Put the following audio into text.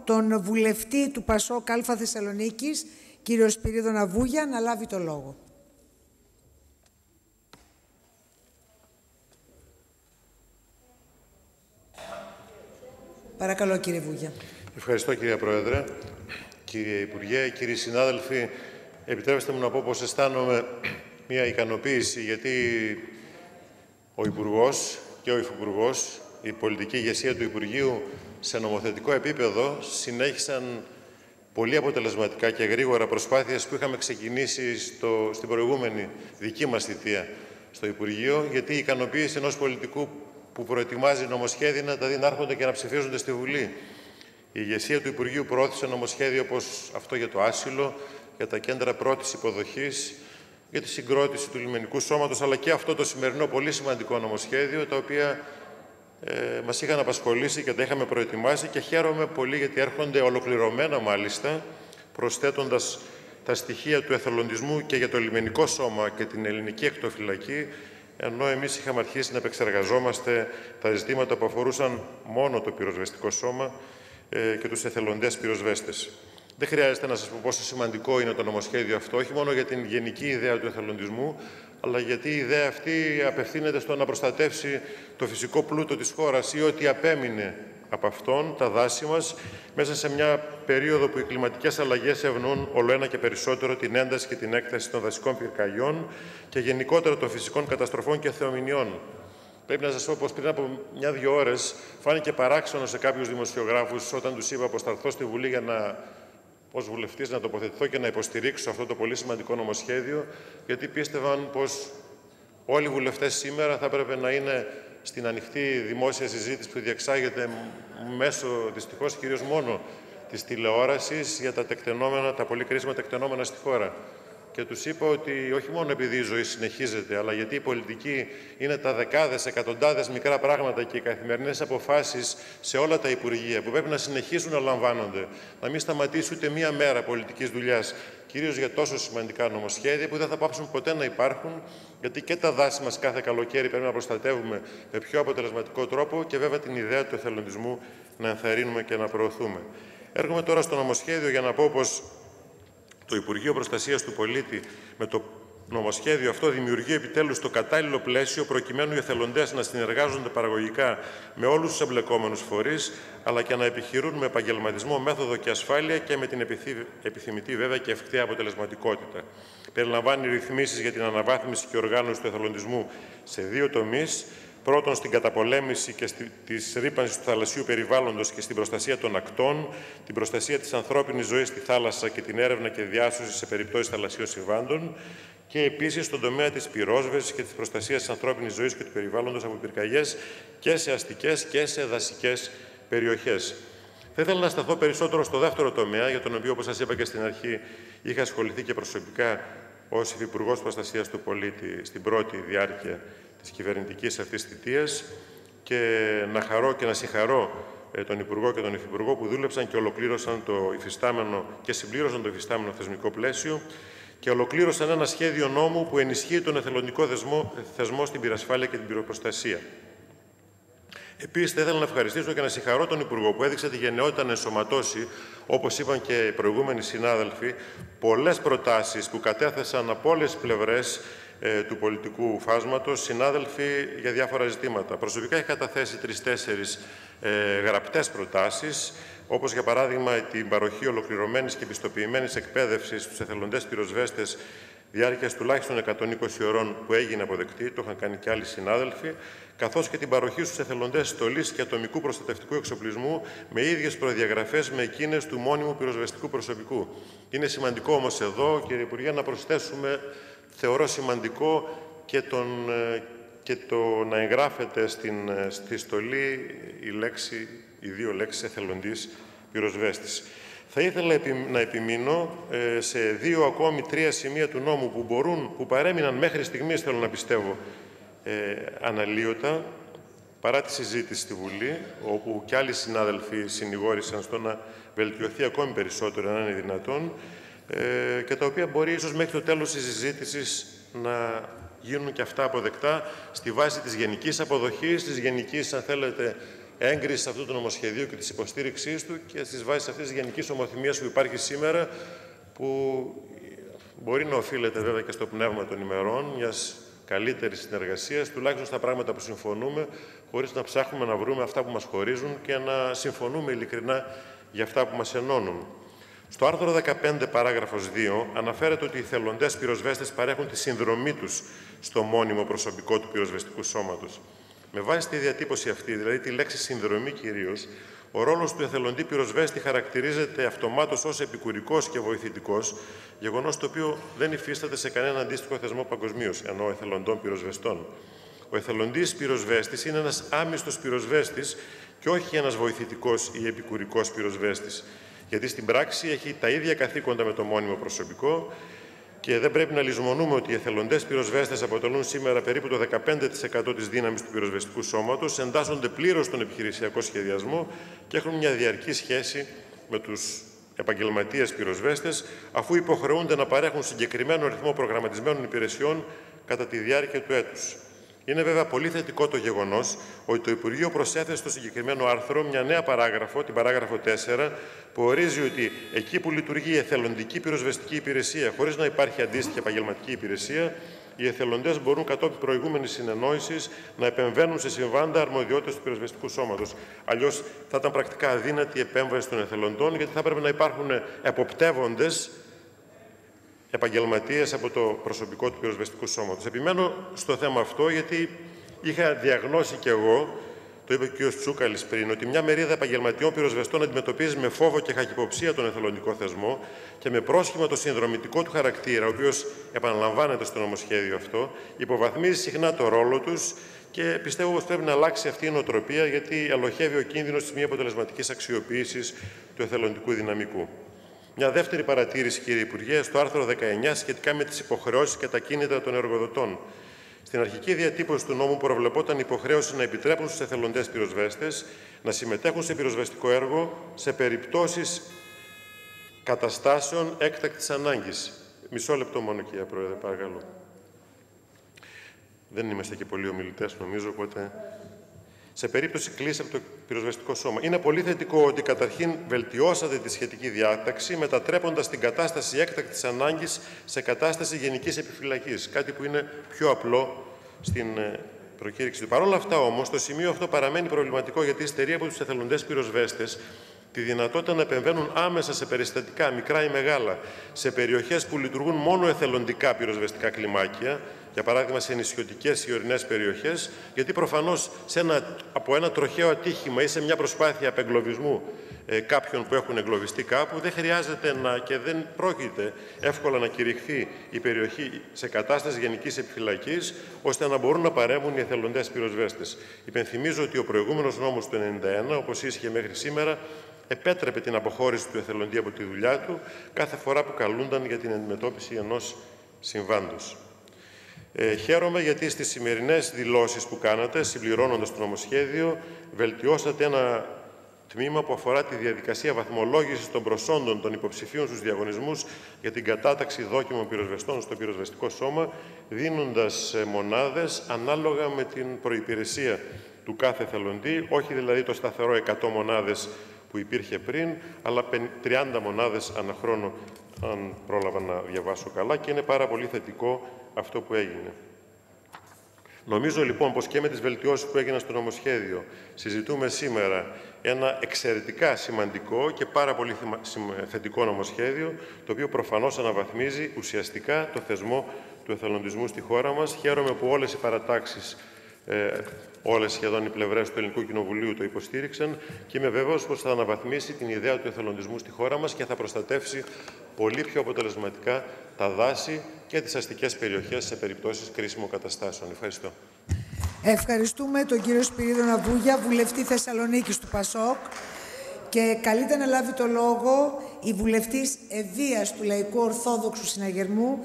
τον βουλευτή του ΠΑΣΟΚ Α Θεσσαλονίκης, κύριο Σπυρίδωνα Ναβούγια, να λάβει το λόγο. Παρακαλώ, κύριε Βούγια. Ευχαριστώ, κυρία Πρόεδρε. Κύριε Υπουργέ, κύριοι συνάδελφοι, επιτρέψτε μου να πω πως αισθάνομαι μια ικανοποίηση, γιατί ο Υπουργός και ο Υφυπουργός, η πολιτική ηγεσία του Υπουργείου σε νομοθετικό επίπεδο συνέχισαν πολύ αποτελεσματικά και γρήγορα προσπάθειες που είχαμε ξεκινήσει στην προηγούμενη δική μας θητεία στο Υπουργείο, γιατί η ικανοποίηση ενός πολιτικού που προετοιμάζει νομοσχέδια να τα δει να έρχονται και να ψηφίζονται στη Βουλή. Η ηγεσία του Υπουργείου προώθησε νομοσχέδια όπως αυτό για το άσυλο, για τα κέντρα πρώτης υποδοχής, για τη συγκρότηση του λιμενικού σώματος, αλλά και αυτό το σημερινό πολύ σημαντικό νομοσχέδιο, τα οποία μας είχαν απασχολήσει και τα είχαμε προετοιμάσει, και χαίρομαι πολύ γιατί έρχονται ολοκληρωμένα μάλιστα, προσθέτοντας τα στοιχεία του εθελοντισμού και για το λιμενικό σώμα και την ελληνική εκτοφυλακή, ενώ εμείς είχαμε αρχίσει να επεξεργαζόμαστε τα ζητήματα που αφορούσαν μόνο το πυροσβεστικό σώμα και τους εθελοντές πυροσβέστες. Δεν χρειάζεται να σας πω πόσο σημαντικό είναι το νομοσχέδιο αυτό, όχι μόνο για την γενική ιδέα του εθελοντισμού, αλλά γιατί η ιδέα αυτή απευθύνεται στο να προστατεύσει το φυσικό πλούτο της χώρας ή ό,τι απέμεινε από αυτόν, τα δάση μας, μέσα σε μια περίοδο που οι κλιματικές αλλαγές ευνοούν ολοένα και περισσότερο την ένταση και την έκταση των δασικών πυρκαγιών και γενικότερα των φυσικών καταστροφών και θεομηνιών. Πρέπει να σας πω πως πριν από 1-2 ώρες φάνηκε παράξενο σε κάποιους δημοσιογράφους όταν τους είπα πως θα έρθω στη Βουλή για ως βουλευτής να τοποθετηθώ και να υποστηρίξω αυτό το πολύ σημαντικό νομοσχέδιο, γιατί πίστευαν πως όλοι οι βουλευτές σήμερα θα έπρεπε να είναι στην ανοιχτή δημόσια συζήτηση που διεξάγεται μέσω, δυστυχώς, κυρίως μόνο της τηλεόρασης για τα πολύ κρίσιμα τεκτενόμενα στη χώρα. Και τους είπα ότι όχι μόνο επειδή η ζωή συνεχίζεται, αλλά γιατί η πολιτική είναι τα δεκάδες, εκατοντάδες μικρά πράγματα και οι καθημερινές αποφάσεις σε όλα τα Υπουργεία που πρέπει να συνεχίσουν να λαμβάνονται, να μην σταματήσει ούτε μία μέρα πολιτικής δουλειάς, κυρίως για τόσο σημαντικά νομοσχέδια που δεν θα πάψουν ποτέ να υπάρχουν, γιατί και τα δάση μας κάθε καλοκαίρι πρέπει να προστατεύουμε με πιο αποτελεσματικό τρόπο και βέβαια την ιδέα του εθελοντισμού να ενθαρρύνουμε και να προωθούμε. Έρχομαι τώρα στο νομοσχέδιο για να πω πως το Υπουργείο Προστασίας του Πολίτη με το νομοσχέδιο αυτό δημιουργεί επιτέλους το κατάλληλο πλαίσιο προκειμένου οι εθελοντές να συνεργάζονται παραγωγικά με όλους τους εμπλεκόμενους φορείς, αλλά και να επιχειρούν με επαγγελματισμό, μέθοδο και ασφάλεια και με την επιθυμητή βέβαια και ευκταία αποτελεσματικότητα. Περιλαμβάνει ρυθμίσεις για την αναβάθμιση και οργάνωση του εθελοντισμού σε 2 τομείς. Πρώτον, στην καταπολέμηση και της ρύπανσης του θαλασσίου περιβάλλοντος και στην προστασία των ακτών, την προστασία της ανθρώπινης ζωής στη θάλασσα και την έρευνα και διάσωση σε περιπτώσεις θαλασσίων συμβάντων, και επίσης στον τομέα της πυρόσβεσης και της προστασίας της ανθρώπινης ζωής και του περιβάλλοντος από πυρκαγιές και σε αστικές και σε δασικές περιοχές. Θα ήθελα να σταθώ περισσότερο στο δεύτερο τομέα, για τον οποίο, όπως σας είπα και στην αρχή, είχα ασχοληθεί και προσωπικά ως Υφυπουργός Προστασίας του Πολίτη στην πρώτη διάρκεια της κυβερνητικής αυτής θητείας, και να χαρώ και να συγχαρώ τον Υπουργό και τον Υφυπουργό που δούλεψαν και ολοκλήρωσαν το υφιστάμενο και συμπλήρωσαν το υφιστάμενο θεσμικό πλαίσιο και ολοκλήρωσαν ένα σχέδιο νόμου που ενισχύει τον εθελοντικό θεσμό στην πυρασφάλεια και την πυροπροστασία. Επίσης, θα ήθελα να ευχαριστήσω και να συγχαρώ τον Υπουργό που έδειξε τη γενναιότητα να ενσωματώσει, όπως είπαν και οι προηγούμενοι συνάδελφοι, πολλές προτάσεις που κατέθεσαν από όλες τις πλευρές του πολιτικού φάσματος, συνάδελφοι, για διάφορα ζητήματα. Προσωπικά είχα καταθέσει 3-4 γραπτές προτάσεις, όπως για παράδειγμα την παροχή ολοκληρωμένης και πιστοποιημένης εκπαίδευσης στους εθελοντές πυροσβέστες διάρκειας τουλάχιστον 120 ωρών που έγινε αποδεκτή, το είχαν κάνει και άλλοι συνάδελφοι, καθώς και την παροχή στους εθελοντές στολής και ατομικού προστατευτικού εξοπλισμού με ίδιες προδιαγραφές με εκείνες του μόνιμου πυροσβεστικού προσωπικού. Είναι σημαντικό όμως εδώ, κύριε Υπουργέ, να προσθέσουμε, θεωρώ σημαντικό, και το να εγγράφεται στη στολή οι 2 λέξεις εθελοντής πυροσβέστης. Θα ήθελα να επιμείνω σε 2 ακόμη 3 σημεία του νόμου που παρέμειναν μέχρι στιγμής, θέλω να πιστεύω, αναλύωτα, παρά τη συζήτηση στη Βουλή, όπου και άλλοι συνάδελφοι συνηγόρησαν στο να βελτιωθεί ακόμη περισσότερο, αν είναι δυνατόν, και τα οποία μπορεί ίσως μέχρι το τέλος της συζήτησης να γίνουν και αυτά αποδεκτά στη βάση της γενικής αποδοχής, της γενικής, αν θέλετε, έγκρισης αυτού του νομοσχεδίου και της υποστήριξής του και στις βάσεις αυτής της γενικής ομοθυμίας που υπάρχει σήμερα, που μπορεί να οφείλεται βέβαια και στο πνεύμα των ημερών μιας καλύτερης συνεργασίας, τουλάχιστον στα πράγματα που συμφωνούμε, χωρίς να ψάχνουμε να βρούμε αυτά που μας χωρίζουν και να συμφωνούμε ειλικρινά για αυτά που μας ενώνουν. Στο άρθρο 15, παράγραφος 2, αναφέρεται ότι οι θελοντές πυροσβέστες παρέχουν τη συνδρομή τους στο μόνιμο προσωπικό του πυροσβεστικού σώματος. Με βάση τη διατύπωση αυτή, δηλαδή τη λέξη συνδρομή κυρίως, ο ρόλος του εθελοντή πυροσβέστη χαρακτηρίζεται αυτομάτως ως επικουρικός και βοηθητικός, γεγονός το οποίο δεν υφίσταται σε κανένα αντίστοιχο θεσμό παγκοσμίως, ενώ εθελοντών πυροσβεστών. Ο εθελοντής πυροσβέστης είναι ένας άμυστος πυροσβέστης και όχι ένας βοηθητικός ή επικουρικός πυροσβέστης, γιατί στην πράξη έχει τα ίδια καθήκοντα με το μόνιμο προσωπικό και δεν πρέπει να λησμονούμε ότι οι εθελοντές πυροσβέστες αποτελούν σήμερα περίπου το 15% της δύναμης του πυροσβεστικού σώματος, εντάσσονται πλήρως στον επιχειρησιακό σχεδιασμό και έχουν μια διαρκή σχέση με τους επαγγελματίες πυροσβέστες, αφού υποχρεούνται να παρέχουν συγκεκριμένο αριθμό προγραμματισμένων υπηρεσιών κατά τη διάρκεια του έτους. Είναι βέβαια πολύ θετικό το γεγονός ότι το Υπουργείο προσέθεσε στο συγκεκριμένο άρθρο μια νέα παράγραφο, την παράγραφο 4, που ορίζει ότι εκεί που λειτουργεί η εθελοντική πυροσβεστική υπηρεσία χωρίς να υπάρχει αντίστοιχη επαγγελματική υπηρεσία, οι εθελοντές μπορούν κατόπιν προηγούμενης συνεννόησης να επεμβαίνουν σε συμβάντα αρμοδιότητες του πυροσβεστικού σώματος. Αλλιώς θα ήταν πρακτικά αδύνατη η επέμβαση των εθελοντών, γιατί θα έπρεπε να υπάρχουν εποπτεύοντες επαγγελματίες από το προσωπικό του πυροσβεστικού σώματος. Επιμένω στο θέμα αυτό, γιατί είχα διαγνώσει κι εγώ, το είπε και ο κ. Τσούκαλης πριν, ότι μια μερίδα επαγγελματιών πυροσβεστών αντιμετωπίζει με φόβο και καχυποψία τον εθελοντικό θεσμό και με πρόσχημα το συνδρομητικό του χαρακτήρα, ο οποίος επαναλαμβάνεται στο νομοσχέδιο αυτό, υποβαθμίζει συχνά το ρόλο τους και πιστεύω πως πρέπει να αλλάξει αυτή η νοοτροπία, γιατί ελοχεύει ο κίνδυνος της μη αποτελεσματικής αξιοποίησης του εθελοντικού δυναμικού. Μια δεύτερη παρατήρηση, κύριε Υπουργέ, στο άρθρο 19 σχετικά με τις υποχρεώσεις και τα κίνητρα των εργοδοτών. Στην αρχική διατύπωση του νόμου προβλεπόταν υποχρέωση να επιτρέπουν στους εθελοντές πυροσβέστες να συμμετέχουν σε πυροσβεστικό έργο σε περιπτώσεις καταστάσεων έκτακτης ανάγκης. Μισό λεπτό μόνο, κύριε Πρόεδρε, παρακαλώ. Δεν είμαστε και πολλοί ομιλητές, νομίζω, οπότε... σε περίπτωση κλήσης από το πυροσβεστικό σώμα. Είναι πολύ θετικό ότι καταρχήν βελτιώσατε τη σχετική διάταξη, μετατρέποντας την κατάσταση έκτακτης ανάγκης σε κατάσταση γενικής επιφυλακής. Κάτι που είναι πιο απλό στην προκήρυξη του. Παρ' όλα αυτά, όμως, το σημείο αυτό παραμένει προβληματικό, γιατί στερεί από τους εθελοντές πυροσβέστες τη δυνατότητα να επεμβαίνουν άμεσα σε περιστατικά, μικρά ή μεγάλα, σε περιοχές που λειτουργούν μόνο εθελοντικά πυροσβεστικά κλιμάκια, για παράδειγμα σε νησιωτικές ή ορεινές περιοχές, γιατί προφανώς από ένα τροχαίο ατύχημα ή σε μια προσπάθεια απεγκλωβισμού κάποιων που έχουν εγκλωβιστεί κάπου, δεν χρειάζεται και δεν πρόκειται εύκολα να κηρυχθεί η περιοχή σε κατάσταση γενικής επιφυλακής, ώστε να μπορούν να παρέμβουν οι εθελοντές πυροσβέστες. Υπενθυμίζω ότι ο προηγούμενος νόμος του 1991, όπως ίσχυε μέχρι σήμερα, επέτρεπε την αποχώρηση του εθελοντή από τη δουλειά του κάθε φορά που καλούνταν για την αντιμετώπιση ενός συμβάντος. Χαίρομαι γιατί στις σημερινές δηλώσεις που κάνατε, συμπληρώνοντας το νομοσχέδιο, βελτιώσατε ένα τμήμα που αφορά τη διαδικασία βαθμολόγησης των προσόντων των υποψηφίων στους διαγωνισμούς για την κατάταξη δόκιμων πυροσβεστών στο πυροσβεστικό σώμα, δίνοντας μονάδες ανάλογα με την προϋπηρεσία του κάθε εθελοντή, όχι δηλαδή το σταθερό 100 μονάδες που υπήρχε πριν, αλλά 30 μονάδες ανά χρόνο, αν πρόλαβα να διαβάσω καλά, και είναι πάρα πολύ θετικό αυτό που έγινε. Νομίζω λοιπόν πως και με τις βελτιώσεις που έγιναν στο νομοσχέδιο συζητούμε σήμερα ένα εξαιρετικά σημαντικό και πάρα πολύ θετικό νομοσχέδιο, το οποίο προφανώς αναβαθμίζει ουσιαστικά το θεσμό του εθελοντισμού στη χώρα μας. Χαίρομαι που όλες οι παρατάξεις, όλες σχεδόν οι πλευρές του Ελληνικού Κοινοβουλίου το υποστήριξαν και είμαι βέβαιος πως θα αναβαθμίσει την ιδέα του εθελοντισμού στη χώρα μας και θα προστατεύσει πολύ πιο αποτελεσματικά τα δάση και τις αστικές περιοχές σε περιπτώσεις κρίσιμων καταστάσεων. Ευχαριστώ. Ευχαριστούμε τον κύριο Σπυρίδωνα Βούγια, βουλευτή Θεσσαλονίκης του ΠΑΣΟΚ, και καλείται να λάβει το λόγο η βουλευτής Ευβοίας του Λαϊκού Ορθόδοξου Συναγερμού,